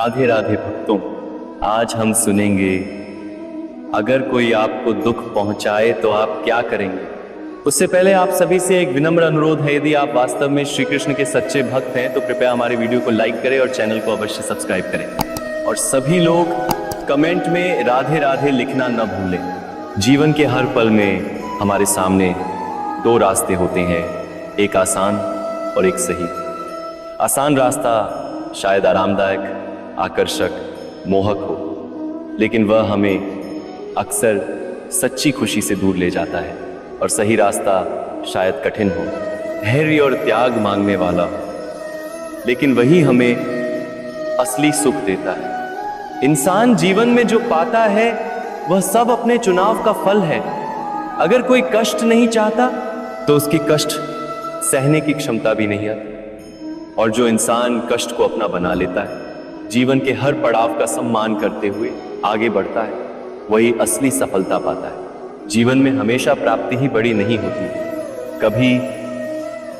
राधे राधे भक्तों, आज हम सुनेंगे अगर कोई आपको दुख पहुंचाए तो आप क्या करेंगे। उससे पहले आप सभी से एक विनम्र अनुरोध है, यदि आप वास्तव में श्री कृष्ण के सच्चे भक्त हैं तो कृपया हमारे वीडियो को लाइक करें और चैनल को अवश्य सब्सक्राइब करें। और सभी लोग कमेंट में राधे राधे लिखना न भूलें। जीवन के हर पल में हमारे सामने दो रास्ते होते हैं, एक आसान और एक सही। आसान रास्ता शायद आरामदायक, आकर्षक, मोहक हो, लेकिन वह हमें अक्सर सच्ची खुशी से दूर ले जाता है। और सही रास्ता शायद कठिन हो, धैर्य और त्याग मांगने वाला, लेकिन वही हमें असली सुख देता है। इंसान जीवन में जो पाता है वह सब अपने चुनाव का फल है। अगर कोई कष्ट नहीं चाहता तो उसकी कष्ट सहने की क्षमता भी नहीं आती। और जो इंसान कष्ट को अपना बना लेता है, जीवन के हर पड़ाव का सम्मान करते हुए आगे बढ़ता है, वही असली सफलता पाता है। जीवन में हमेशा प्राप्ति ही बड़ी नहीं होती, कभी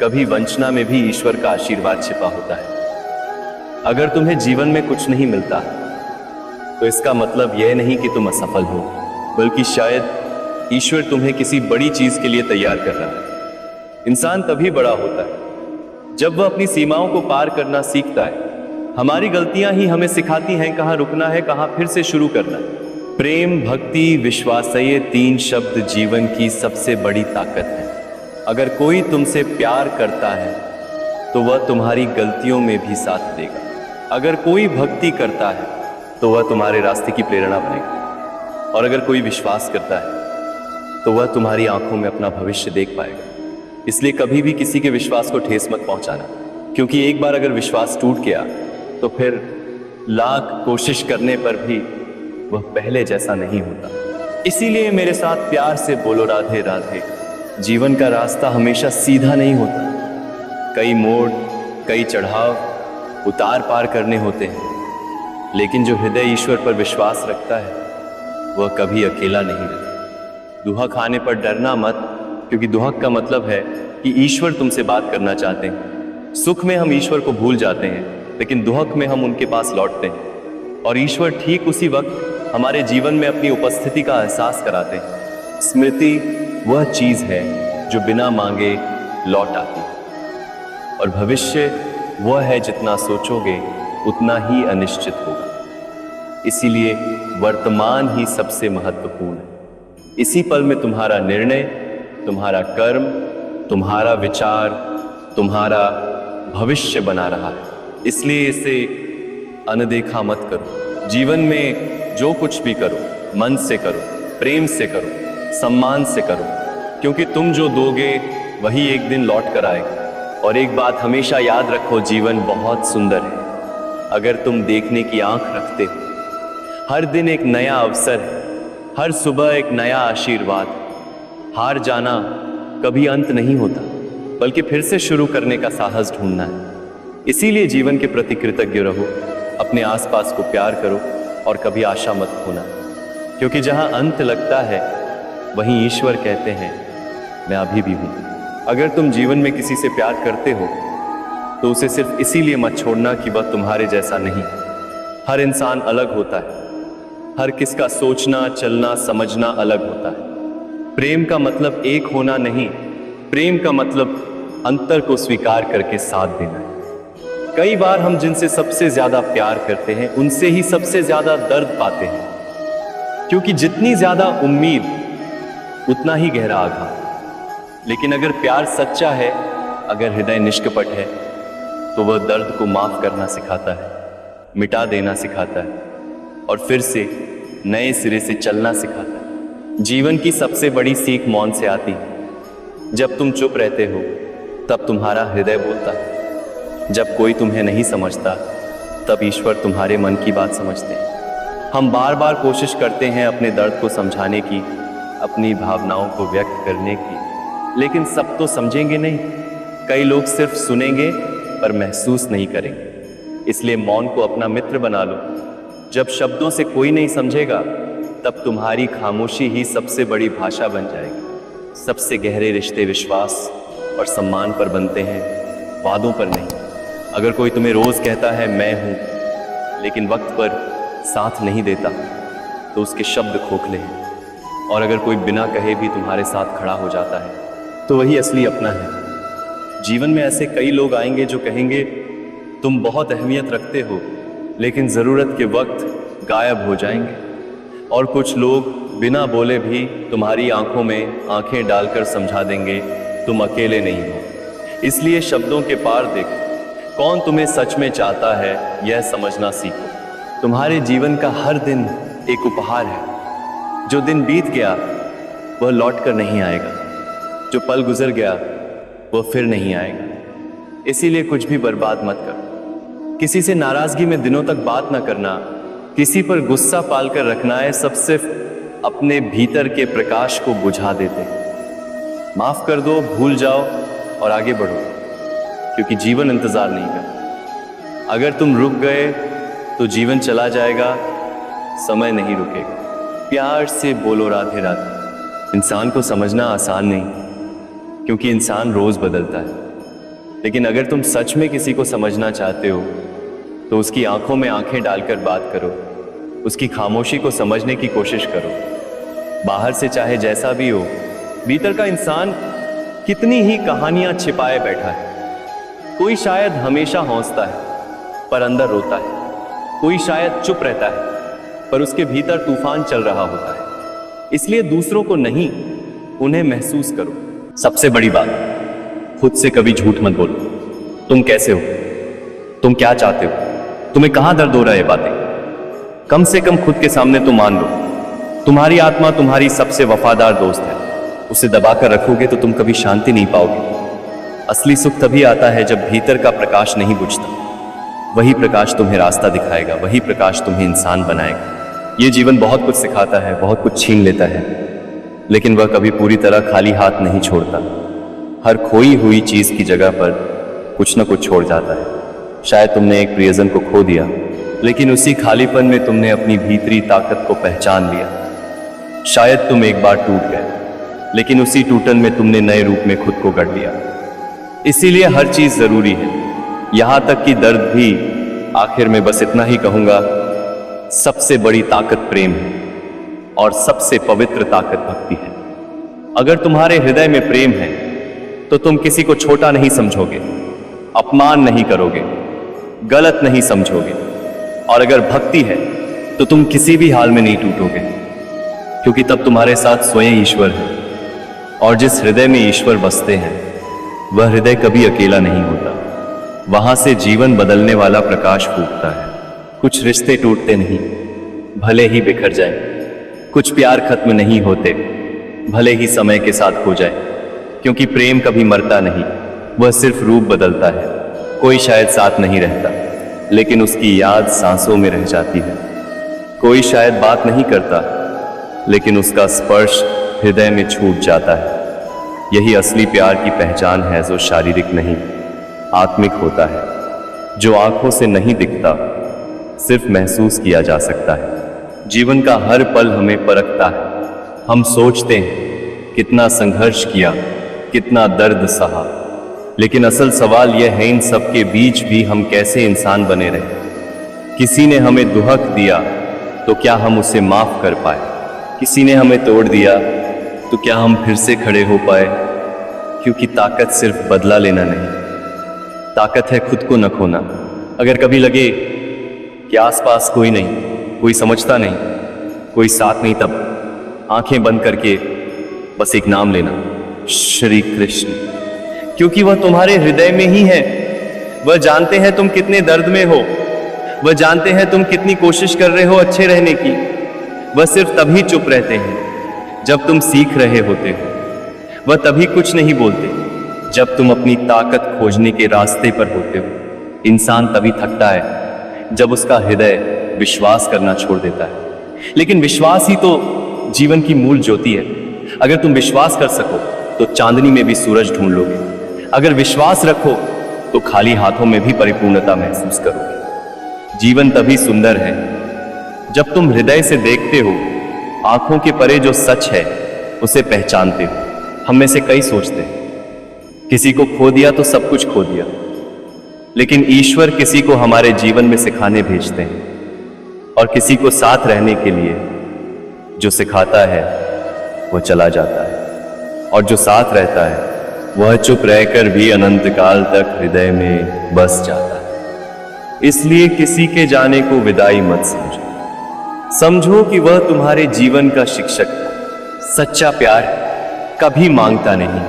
कभी वंचना में भी ईश्वर का आशीर्वाद छिपा होता है। अगर तुम्हें जीवन में कुछ नहीं मिलता तो इसका मतलब यह नहीं कि तुम असफल हो, बल्कि शायद ईश्वर तुम्हें किसी बड़ी चीज के लिए तैयार कर रहा है। इंसान तभी बड़ा होता है जब वह अपनी सीमाओं को पार करना सीखता है। हमारी गलतियां ही हमें सिखाती हैं कहां रुकना है, कहां फिर से शुरू करना है। प्रेम, भक्ति, विश्वास, ये तीन शब्द जीवन की सबसे बड़ी ताकत है। अगर कोई तुमसे प्यार करता है तो वह तुम्हारी गलतियों में भी साथ देगा। अगर कोई भक्ति करता है तो वह तुम्हारे रास्ते की प्रेरणा बनेगा। और अगर कोई विश्वास करता है तो वह तुम्हारी आंखों में अपना भविष्य देख पाएगा। इसलिए कभी भी किसी के विश्वास को ठेस मत पहुंचाना, क्योंकि एक बार अगर विश्वास टूट गया तो फिर लाख कोशिश करने पर भी वह पहले जैसा नहीं होता। इसीलिए मेरे साथ प्यार से बोलो राधे राधे। जीवन का रास्ता हमेशा सीधा नहीं होता, कई मोड़, कई चढ़ाव, उतार पार करने होते हैं। लेकिन जो हृदय ईश्वर पर विश्वास रखता है वह कभी अकेला नहीं रहता। दुहक आने पर डरना मत, क्योंकि दुहक का मतलब है कि ईश्वर तुमसे बात करना चाहते हैं। सुख में हम ईश्वर को भूल जाते हैं, लेकिन दुहक में हम उनके पास लौटते हैं। और ईश्वर ठीक उसी वक्त हमारे जीवन में अपनी उपस्थिति का एहसास कराते हैं। स्मृति वह चीज है जो बिना मांगे लौट आती है, और भविष्य वह है जितना सोचोगे उतना ही अनिश्चित होगा। इसीलिए वर्तमान ही सबसे महत्वपूर्ण है। इसी पल में तुम्हारा निर्णय, तुम्हारा कर्म, तुम्हारा विचार, तुम्हारा भविष्य बना रहा है। इसलिए इसे अनदेखा मत करो। जीवन में जो कुछ भी करो, मन से करो, प्रेम से करो, सम्मान से करो, क्योंकि तुम जो दोगे वही एक दिन लौट कर आएगा। और एक बात हमेशा याद रखो, जीवन बहुत सुंदर है अगर तुम देखने की आंख रखते हो। हर दिन एक नया अवसर है, हर सुबह एक नया आशीर्वाद। हार जाना कभी अंत नहीं होता, बल्कि फिर से शुरू करने का साहस ढूंढना है। इसीलिए जीवन के प्रति कृतज्ञ रहो, अपने आसपास को प्यार करो और कभी आशा मत खोना, क्योंकि जहां अंत लगता है वहीं ईश्वर कहते हैं मैं अभी भी हूं। अगर तुम जीवन में किसी से प्यार करते हो तो उसे सिर्फ इसीलिए मत छोड़ना कि वह तुम्हारे जैसा नहीं। हर इंसान अलग होता है, हर किसका सोचना, चलना, समझना अलग होता है। प्रेम का मतलब एक होना नहीं, प्रेम का मतलब अंतर को स्वीकार करके साथ देना है। कई बार हम जिनसे सबसे ज्यादा प्यार करते हैं उनसे ही सबसे ज्यादा दर्द पाते हैं, क्योंकि जितनी ज्यादा उम्मीद उतना ही गहरा आघात। लेकिन अगर प्यार सच्चा है, अगर हृदय निष्कपट है, तो वह दर्द को माफ करना सिखाता है, मिटा देना सिखाता है और फिर से नए सिरे से चलना सिखाता है। जीवन की सबसे बड़ी सीख मौन से आती है। जब तुम चुप रहते हो तब तुम्हारा हृदय बोलता है। जब कोई तुम्हें नहीं समझता तब ईश्वर तुम्हारे मन की बात समझते हैं। हम बार बार कोशिश करते हैं अपने दर्द को समझाने की, अपनी भावनाओं को व्यक्त करने की, लेकिन सब तो समझेंगे नहीं। कई लोग सिर्फ सुनेंगे पर महसूस नहीं करेंगे। इसलिए मौन को अपना मित्र बना लो। जब शब्दों से कोई नहीं समझेगा तब तुम्हारी खामोशी ही सबसे बड़ी भाषा बन जाएगी। सबसे गहरे रिश्ते विश्वास और सम्मान पर बनते हैं, वादों पर नहीं। अगर कोई तुम्हें रोज कहता है मैं हूं, लेकिन वक्त पर साथ नहीं देता तो उसके शब्द खोखले हैं। और अगर कोई बिना कहे भी तुम्हारे साथ खड़ा हो जाता है तो वही असली अपना है। जीवन में ऐसे कई लोग आएंगे जो कहेंगे तुम बहुत अहमियत रखते हो, लेकिन ज़रूरत के वक्त गायब हो जाएंगे। और कुछ लोग बिना बोले भी तुम्हारी आंखों में आंखें डालकर समझा देंगे तुम अकेले नहीं हो। इसलिए शब्दों के पार देखो, कौन तुम्हें सच में चाहता है यह समझना सीखो। तुम्हारे जीवन का हर दिन एक उपहार है। जो दिन बीत गया वह लौट कर नहीं आएगा, जो पल गुजर गया वह फिर नहीं आएगा। इसीलिए कुछ भी बर्बाद मत करो। किसी से नाराजगी में दिनों तक बात ना करना, किसी पर गुस्सा पालकर रखना, है सब सिर्फ अपने भीतर के प्रकाश को बुझा देते। माफ कर दो, भूल जाओ और आगे बढ़ो, क्योंकि जीवन इंतजार नहीं करता। अगर तुम रुक गए तो जीवन चला जाएगा, समय नहीं रुकेगा। प्यार से बोलो राधे राधे। इंसान को समझना आसान नहीं, क्योंकि इंसान रोज बदलता है। लेकिन अगर तुम सच में किसी को समझना चाहते हो तो उसकी आंखों में आंखें डालकर बात करो, उसकी खामोशी को समझने की कोशिश करो। बाहर से चाहे जैसा भी हो, भीतर का इंसान कितनी ही कहानियां छिपाए बैठा है। कोई शायद हमेशा हंसता है पर अंदर रोता है, कोई शायद चुप रहता है पर उसके भीतर तूफान चल रहा होता है। इसलिए दूसरों को नहीं, उन्हें महसूस करो। सबसे बड़ी बात, खुद से कभी झूठ मत बोलो। तुम कैसे हो, तुम क्या चाहते हो, तुम्हें कहां दर्द हो रहा है, बातें कम से कम खुद के सामने तो मान लो। तुम्हारी आत्मा तुम्हारी सबसे वफादार दोस्त है। उसे दबाकर रखोगे तो तुम कभी शांति नहीं पाओगे। असली सुख तभी आता है जब भीतर का प्रकाश नहीं बुझता। वही प्रकाश तुम्हें रास्ता दिखाएगा, वही प्रकाश तुम्हें इंसान बनाएगा। ये जीवन बहुत कुछ सिखाता है, बहुत कुछ छीन लेता है, लेकिन वह कभी पूरी तरह खाली हाथ नहीं छोड़ता। हर खोई हुई चीज की जगह पर कुछ न कुछ छोड़ जाता है। शायद तुमने एक प्रियजन को खो दिया, लेकिन उसी खालीपन में तुमने अपनी भीतरी ताकत को पहचान लिया। शायद तुम एक बार टूट गए, लेकिन उसी टूटन में तुमने नए रूप में खुद को गढ़ लिया। इसीलिए हर चीज जरूरी है, यहां तक कि दर्द भी। आखिर में बस इतना ही कहूंगा, सबसे बड़ी ताकत प्रेम है और सबसे पवित्र ताकत भक्ति है। अगर तुम्हारे हृदय में प्रेम है तो तुम किसी को छोटा नहीं समझोगे, अपमान नहीं करोगे, गलत नहीं समझोगे। और अगर भक्ति है तो तुम किसी भी हाल में नहीं टूटोगे, क्योंकि तब तुम्हारे साथ स्वयं ईश्वर है। और जिस हृदय में ईश्वर बसते हैं वह हृदय कभी अकेला नहीं होता। वहां से जीवन बदलने वाला प्रकाश फूटता है। कुछ रिश्ते टूटते नहीं, भले ही बिखर जाए। कुछ प्यार खत्म नहीं होते, भले ही समय के साथ खो जाए। क्योंकि प्रेम कभी मरता नहीं, वह सिर्फ रूप बदलता है। कोई शायद साथ नहीं रहता, लेकिन उसकी याद सांसों में रह जाती है। कोई शायद बात नहीं करता, लेकिन उसका स्पर्श हृदय में छूट जाता है। यही असली प्यार की पहचान है, जो शारीरिक नहीं आत्मिक होता है, जो आंखों से नहीं दिखता, सिर्फ महसूस किया जा सकता है। जीवन का हर पल हमें परखता है। हम सोचते हैं कितना संघर्ष किया, कितना दर्द सहा, लेकिन असल सवाल यह है इन सब के बीच भी हम कैसे इंसान बने रहे। किसी ने हमें दुहक दिया तो क्या हम उसे माफ कर पाए? किसी ने हमें तोड़ दिया तो क्या हम फिर से खड़े हो पाए? क्योंकि ताकत सिर्फ बदला लेना नहीं, ताकत है खुद को न खोना। अगर कभी लगे कि आसपास कोई नहीं, कोई समझता नहीं, कोई साथ नहीं, तब आंखें बंद करके बस एक नाम लेना, श्री कृष्ण। क्योंकि वह तुम्हारे हृदय में ही है। वह जानते हैं तुम कितने दर्द में हो, वह जानते हैं तुम कितनी कोशिश कर रहे हो अच्छे रहने की। वह सिर्फ तभी चुप रहते हैं जब तुम सीख रहे होते हो। वह तभी कुछ नहीं बोलते जब तुम अपनी ताकत खोजने के रास्ते पर होते हो। इंसान तभी थकता है जब उसका हृदय विश्वास करना छोड़ देता है। लेकिन विश्वास ही तो जीवन की मूल ज्योति है। अगर तुम विश्वास कर सको तो चांदनी में भी सूरज ढूंढ लोगे। अगर विश्वास रखो तो खाली हाथों में भी परिपूर्णता महसूस करोगे। जीवन तभी सुंदर है जब तुम हृदय से देखते हो, आंखों के परे जो सच है उसे पहचानते हो। हम में से कई सोचते हैं किसी को खो दिया तो सब कुछ खो दिया, लेकिन ईश्वर किसी को हमारे जीवन में सिखाने भेजते हैं और किसी को साथ रहने के लिए जो सिखाता है वो चला जाता है, और जो साथ रहता है वह चुप रहकर भी अनंत काल तक हृदय में बस जाता है। इसलिए किसी के जाने को विदाई मत समझो, समझो कि वह तुम्हारे जीवन का शिक्षक है। सच्चा प्यार कभी मांगता नहीं,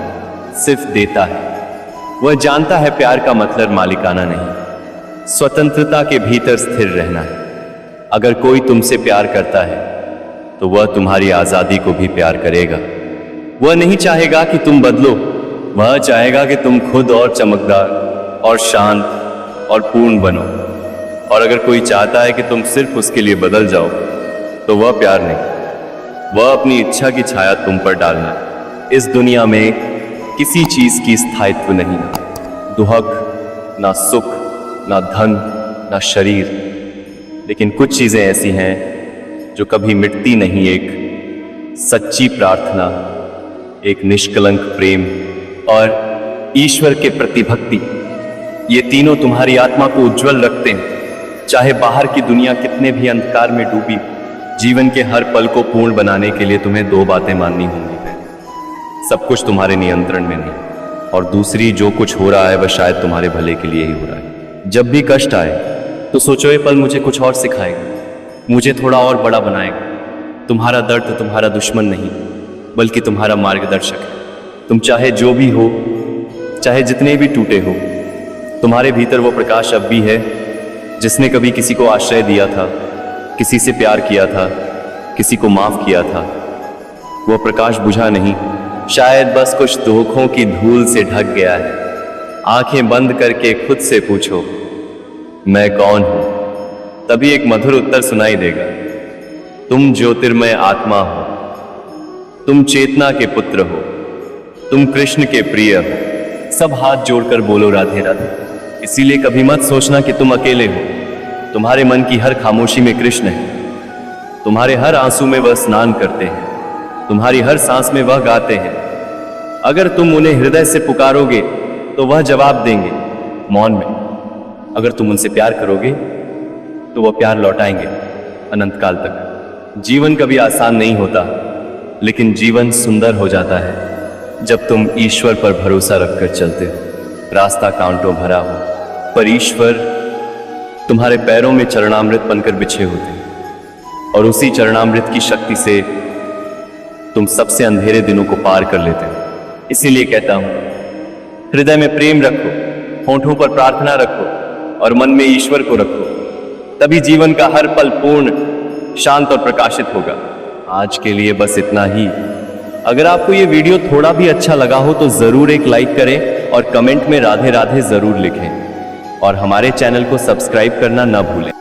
सिर्फ देता है। वह जानता है प्यार का मतलब मालिकाना नहीं, स्वतंत्रता के भीतर स्थिर रहना है। अगर कोई तुमसे प्यार करता है तो वह तुम्हारी आजादी को भी प्यार करेगा। वह नहीं चाहेगा कि तुम बदलो, वह चाहेगा कि तुम खुद और चमकदार और शांत और पूर्ण बनो। और अगर कोई चाहता है कि तुम सिर्फ उसके लिए बदल जाओ तो वह प्यार नहीं, वह अपनी इच्छा की छाया तुम पर डालना। इस दुनिया में किसी चीज की स्थायित्व नहीं, दुहक ना सुख ना धन ना शरीर, लेकिन कुछ चीजें ऐसी हैं जो कभी मिटती नहीं। एक सच्ची प्रार्थना, एक निष्कलंक प्रेम और ईश्वर के प्रति भक्ति। ये तीनों तुम्हारी आत्मा को उज्जवल रखते हैं। चाहे बाहर की दुनिया कितने भी अंधकार में डूबी, जीवन के हर पल को पूर्ण बनाने के लिए तुम्हें दो बातें माननी होंगी। सब कुछ तुम्हारे नियंत्रण में नहीं, और दूसरी, जो कुछ हो रहा है वह शायद तुम्हारे भले के लिए ही हो रहा है। जब भी कष्ट आए तो सोचो ये पल मुझे कुछ और सिखाएगा, मुझे थोड़ा और बड़ा बनाएगा। तुम्हारा दर्द तुम्हारा दुश्मन नहीं बल्कि तुम्हारा मार्गदर्शक है। तुम चाहे जो भी हो, चाहे जितने भी टूटे हो, तुम्हारे भीतर वो प्रकाश अब भी है जिसने कभी किसी को आश्रय दिया था, किसी से प्यार किया था, किसी को माफ किया था। वो प्रकाश बुझा नहीं, शायद बस कुछ धोखों की धूल से ढक गया है। आंखें बंद करके खुद से पूछो, मैं कौन हूं? तभी एक मधुर उत्तर सुनाई देगा। तुम ज्योतिर्मय आत्मा हो, तुम चेतना के पुत्र हो, तुम कृष्ण के प्रिय हो। सब हाथ जोड़कर बोलो राधे राधे। इसीलिए कभी मत सोचना कि तुम अकेले हो। तुम्हारे मन की हर खामोशी में कृष्ण है, तुम्हारे हर आंसू में वह स्नान करते हैं, तुम्हारी हर सांस में वह गाते हैं। अगर तुम उन्हें हृदय से पुकारोगे तो वह जवाब देंगे मौन में। अगर तुम उनसे प्यार करोगे तो वह प्यार लौटाएंगे अनंत काल तक। जीवन कभी आसान नहीं होता, लेकिन जीवन सुंदर हो जाता है जब तुम ईश्वर पर भरोसा रखकर चलते हो। रास्ता कांटों भरा हो, पर ईश्वर तुम्हारे पैरों में चरणामृत बनकर बिछे होते हैं, और उसी चरणामृत की शक्ति से तुम सबसे अंधेरे दिनों को पार कर लेते हो। इसीलिए कहता हूं, हृदय में प्रेम रखो, होठों पर प्रार्थना रखो और मन में ईश्वर को रखो। तभी जीवन का हर पल पूर्ण, शांत और प्रकाशित होगा। आज के लिए बस इतना ही। अगर आपको ये वीडियो थोड़ा भी अच्छा लगा हो तो जरूर एक लाइक करें और कमेंट में राधे राधे जरूर लिखें, और हमारे चैनल को सब्सक्राइब करना ना भूलें।